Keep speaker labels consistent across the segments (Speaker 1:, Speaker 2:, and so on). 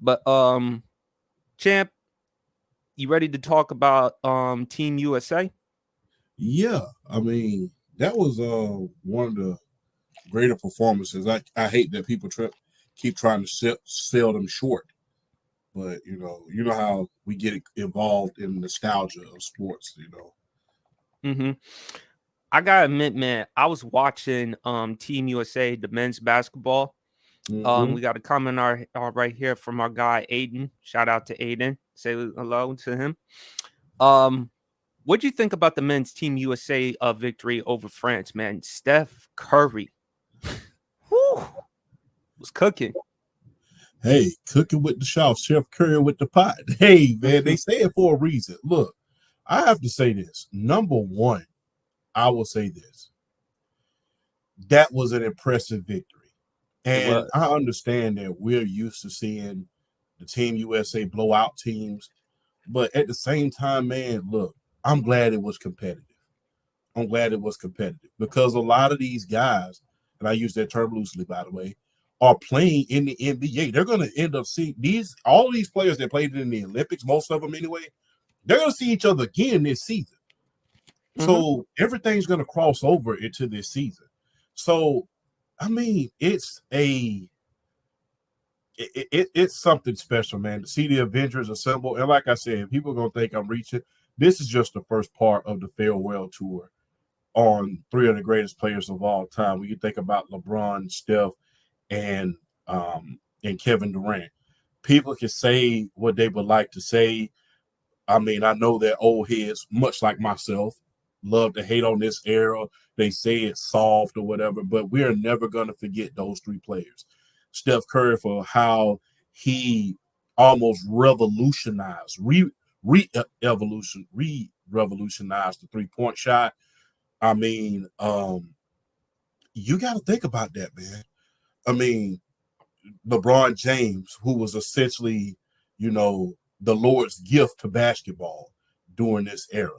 Speaker 1: But champ, you ready to talk about Team USA?
Speaker 2: Yeah, I mean that was one of the greater performances. I hate that people keep trying to sell them short, but you know how we get involved in nostalgia of sports.
Speaker 1: Mm-hmm. I gotta admit, man, I was watching Team USA, the men's basketball.
Speaker 2: Hmm.
Speaker 1: We got a comment right here from our guy Aiden. Shout out to Aiden. Say hello to him. Um, what do you think about the men's Team USA victory over France, man? Steph Curry, whew, was cooking.
Speaker 2: Hey, cooking with the chef, Chef Curry with the pot. Hey, man, they say it for a reason. Look, I have to say this. Number one, I will say this. That was an impressive victory.
Speaker 1: It
Speaker 2: And I
Speaker 1: was.
Speaker 2: understand that we're used to seeing the Team USA blow out teams. But at the same time, man, look, I'm glad it was competitive. I'm glad it was competitive because a lot of these guys, and I use that term loosely, by the way, are playing in the NBA. They're going to end up seeing all these players that played in the Olympics, most of them anyway, they're going to see each other again this season.
Speaker 1: Mm-hmm.
Speaker 2: So everything's going to cross over into this season. So, I mean, it's something special, man, to see the Avengers assemble. And like I said, people are going to think I'm reaching. This is just the first part of the farewell tour on three of the greatest players of all time. When you think about LeBron, Steph, and Kevin Durant, people can say what they would like to say. I mean, I know that old heads, much like myself, love to hate on this era. They say it's soft or whatever, but we are never going to forget those three players. Steph Curry for how he almost revolutionized the 3-point shot. I mean, you got to think about that, man. I mean, LeBron James, who was essentially, the Lord's gift to basketball during this era.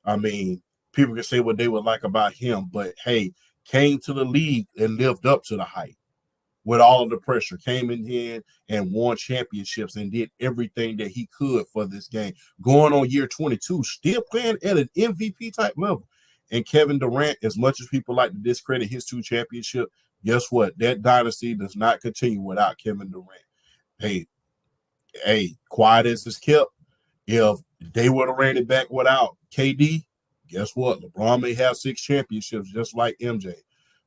Speaker 2: I mean, people can say what they would like about him, but hey, came to the league and lived up to the hype with all of the pressure, came in here and won championships and did everything that he could for this game. Going on year 22, still playing at an MVP type level. And Kevin Durant, as much as people like to discredit his 2 championships, guess what? That dynasty does not continue without Kevin Durant. Hey, quiet as it's kept, if they would have ran it back without KD, guess what? LeBron may have 6 championships just like MJ.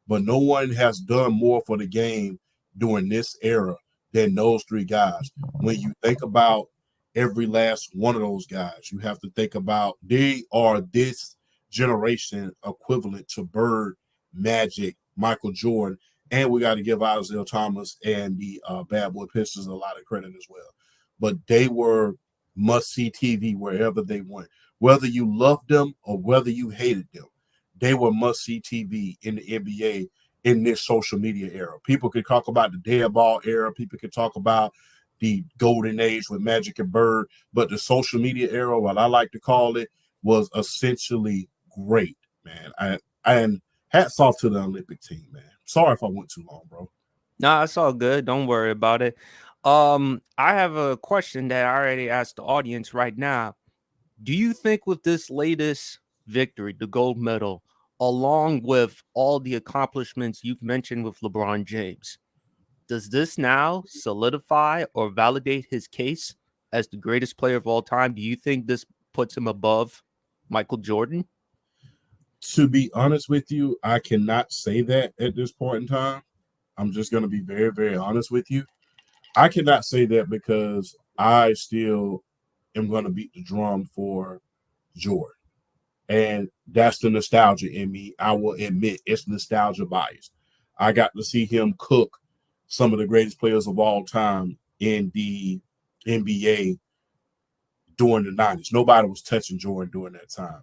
Speaker 2: But no one has done more for the game during this era than those three guys. When you think about every last one of those guys, you have to think about they are this generation equivalent to Bird, Magic, Michael Jordan, and we got to give Isaiah Thomas and the Bad Boy Pistons a lot of credit as well. But they were must-see TV wherever they went. Whether you loved them or whether you hated them, they were must-see TV in the NBA in this social media era. People could talk about the dead ball era. People could talk about the golden age with Magic and Bird, but the social media era, what I like to call it, was essentially great, man. And hats off to the Olympic team, man. Sorry if I went too long, bro.
Speaker 1: Nah, it's all good. Don't worry about it. I have a question that I already asked the audience right now. Do you think with this latest victory, the gold medal, along with all the accomplishments you've mentioned with LeBron James, does this now solidify or validate his case as the greatest player of all time? Do you think this puts him above Michael Jordan?
Speaker 2: To be honest with you, I cannot say that at this point in time. I'm just going to be very, very honest with you. I cannot say that because I still am going to beat the drum for Jordan. And that's the nostalgia in me. I will admit it's nostalgia bias. I got to see him cook some of the greatest players of all time in the NBA during the 90s. Nobody was touching Jordan during that time.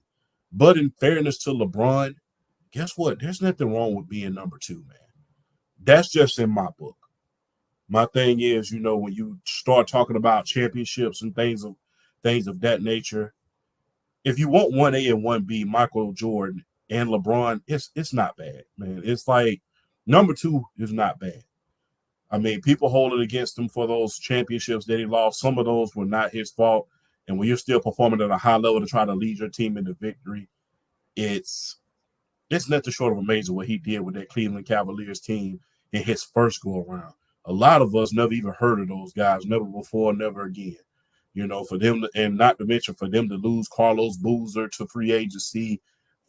Speaker 2: But in fairness to LeBron, guess what? There's nothing wrong with being number 2, man. That's just in my book. My thing is, when you start talking about championships and things of that nature, if you want 1A and 1B, Michael Jordan and LeBron, it's not bad, man. It's like number 2 is not bad. I mean, people hold it against him for those championships that he lost. Some of those were not his fault. And when you're still performing at a high level to try to lead your team into victory, it's nothing short of amazing what he did with that Cleveland Cavaliers team in his first go around. A lot of us never even heard of those guys, never before, never again. You know, for them, and not to mention for them to lose Carlos Boozer to free agency,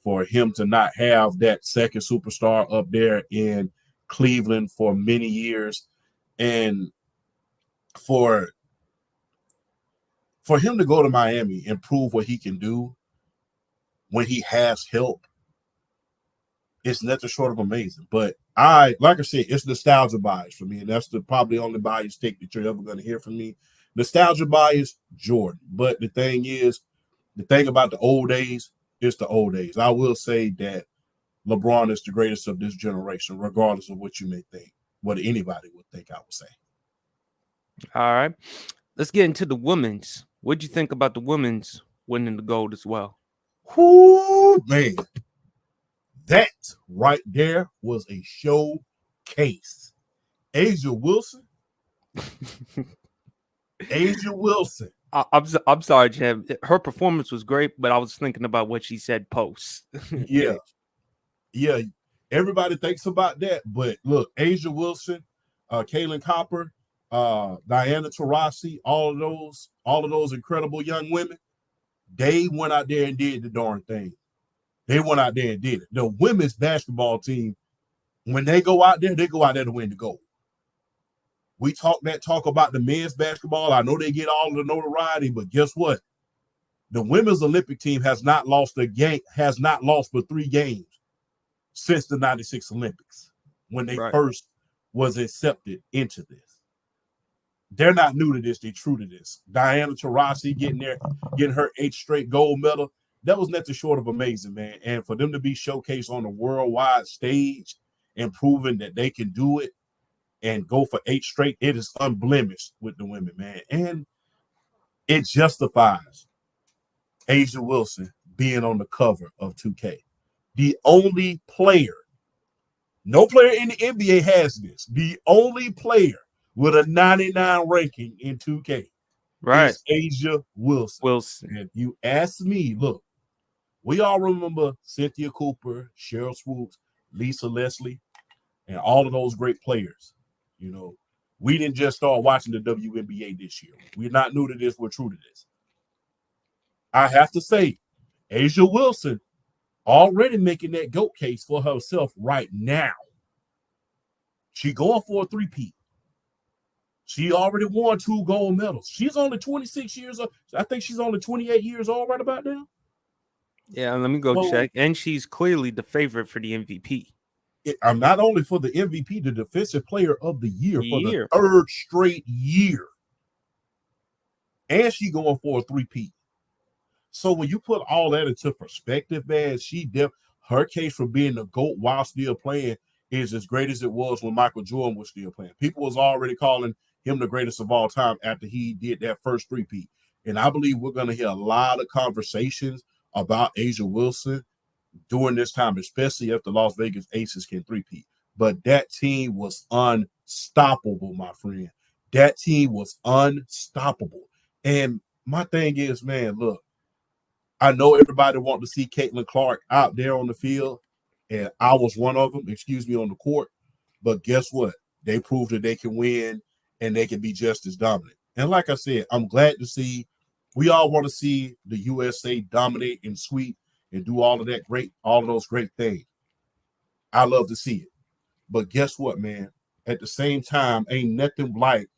Speaker 2: for him to not have that second superstar up there in Cleveland for many years, and for him to go to Miami and prove what he can do when he has help, it's nothing short of amazing. But like I said, it's nostalgia bias for me, and that's the probably only bias take that you're ever going to hear from me. Nostalgia bias, Jordan. But the thing about the old days is the old days. I will say that LeBron is the greatest of this generation, regardless of what you may think, what anybody would think. I would say.
Speaker 1: All right. Let's get into the women's. What'd you think about the women's winning the gold as well?
Speaker 2: Whoo, man, that right there was a showcase. Asia Wilson, Asia Wilson.
Speaker 1: I'm sorry, Jim. Her performance was great, but I was thinking about what she said post.
Speaker 2: Yeah, yeah. Everybody thinks about that, but look, Asia Wilson, Kaylin Copper, Diana Taurasi, all of those incredible young women, they went out there and did the darn thing. They went out there and did it. The women's basketball team, when they go out there to win the gold. We talk about the men's basketball. I know they get all of the notoriety, but guess what? The women's Olympic team has not lost but 3 games since the 96 Olympics when they
Speaker 1: Right.
Speaker 2: first was accepted into this. They're not new to this, they're true to this. Diana Taurasi getting her 8th straight gold medal. That was nothing short of amazing, man. And for them to be showcased on a worldwide stage and proving that they can do it and go for 8 straight, it is unblemished with the women, man. And it justifies Asia Wilson being on the cover of 2K. The only player, no player in the NBA has this. The only player with a 99 ranking in 2K
Speaker 1: Right.
Speaker 2: is Asia Wilson.
Speaker 1: Wilson.
Speaker 2: And if you ask me, look, we all remember Cynthia Cooper, Cheryl Swoops, Lisa Leslie, and all of those great players. You know, we didn't just start watching the WNBA this year. We're not new to this. We're true to this. I have to say, Asia Wilson already making that GOAT case for herself right now. She going for a three-peat. She already won 2 gold medals. She's only 26 years old. I think she's only 28 years old right about now.
Speaker 1: Yeah, let me go
Speaker 2: So
Speaker 1: check. And she's clearly the favorite for the MVP.
Speaker 2: I'm not only for the MVP, the Defensive Player of the Year for the
Speaker 1: Year.
Speaker 2: 3rd straight year. And she going for a three-peat. So when you put all that into perspective, man, her case for being the GOAT while still playing is as great as it was when Michael Jordan was still playing. People was already calling him the greatest of all time after he did that first three-peat. And I believe we're going to hear a lot of conversations about Asia Wilson during this time, especially if the Las Vegas Aces can three-peat. But that team was unstoppable, my friend. That team was unstoppable. And my thing is, man, look, I know everybody want to see Caitlin Clark out there on the field, and I was one of them, on the court. But guess what? They proved that they can win and they can be just as dominant. And like I said, I'm glad to see. We all want to see the USA dominate and sweep and do all of those great things. I love to see it. But guess what, man? At the same time, ain't nothing like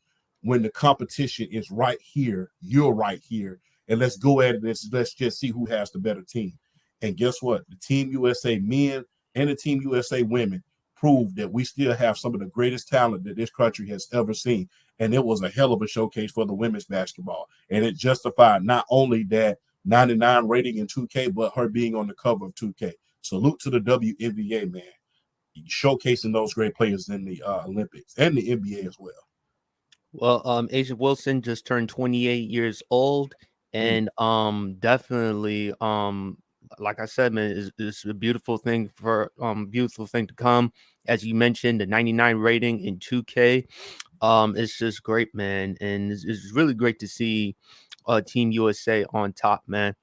Speaker 2: when the competition is right here, you're right here, and let's go at it. Let's just see who has the better team. And guess what? The Team USA men and the Team USA women proved that we still have some of the greatest talent that this country has ever seen. And it was a hell of a showcase for the women's basketball. And it justified not only that 99 rating in 2K, but her being on the cover of 2K. Salute to the WNBA, man, showcasing those great players in the Olympics and the NBA as well.
Speaker 1: Well, Asia Wilson just turned 28 years old,
Speaker 2: Mm.
Speaker 1: and definitely like I said, man, is a beautiful thing for beautiful thing to come. As you mentioned, the 99 rating in 2K. It's just great, man, and it's really great to see Team USA on top, man.